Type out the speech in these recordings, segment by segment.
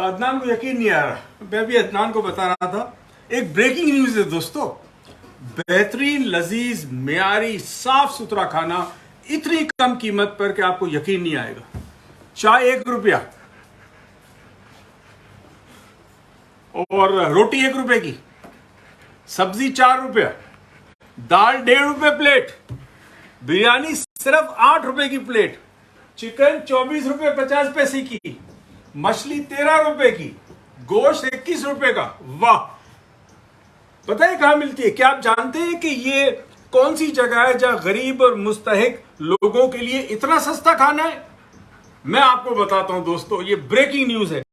अदनान को यकीन नहीं आ रहा, मैं भी अदनान को बता रहा था। एक ब्रेकिंग न्यूज है दोस्तों, बेहतरीन, लजीज, मेयारी, साफ सुथरा खाना इतनी कम कीमत पर कि आपको यकीन नहीं आएगा। चाय 1 रुपया और रोटी 1 रुपए की, सब्जी 4 रुपया, दाल 1.5 रुपए प्लेट, बिरयानी सिर्फ 8 रुपए की प्लेट, चिकन 24 रुपए 50 पैसे की, मछली 13 रुपए की, गोश्त 21 रुपए का। वाह! पता है कहां मिलती है? क्या आप जानते हैं कि ये कौन सी जगह है जहां गरीब और मुस्तहिक लोगों के लिए इतना सस्ता खाना है? मैं आपको बताता हूं दोस्तों, ये ब्रेकिंग न्यूज है।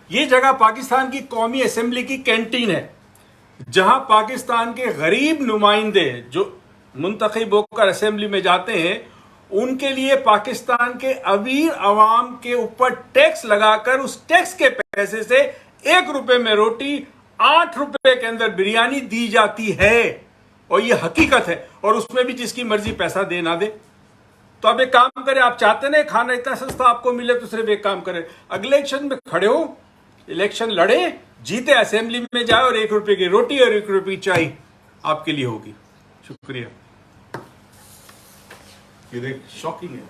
ये जगह पाकिस्तान की कौमी असेंबली की कैंटीन है, जहां पाकिस्तान के गरीब नुमाइंदे जो मुंतखब होकर असेंबली में जाते हैं, उनके लिए पाकिस्तान के अमीर अवाम के ऊपर टैक्स लगाकर उस टैक्स के पैसे से 1 रुपए में रोटी, 8 रुपए के अंदर बिरयानी दी जाती है। और ये हकीकत है, और उसमें भी जिसकी मर्जी पैसा दे ना दे। तो अब एक काम करें, आप चाहते ना खाना इतना सस्ता आपको मिले, तो सिर्फ एक काम करें, अगले इलेक्शन में खड़े हो, इलेक्शन लड़े, जीते, असेंबली में जाए और 1 रुपए की रोटी और 1 रुपए की चाय आपके लिए होगी। शुक्रिया। ये देख, शॉकिंग है।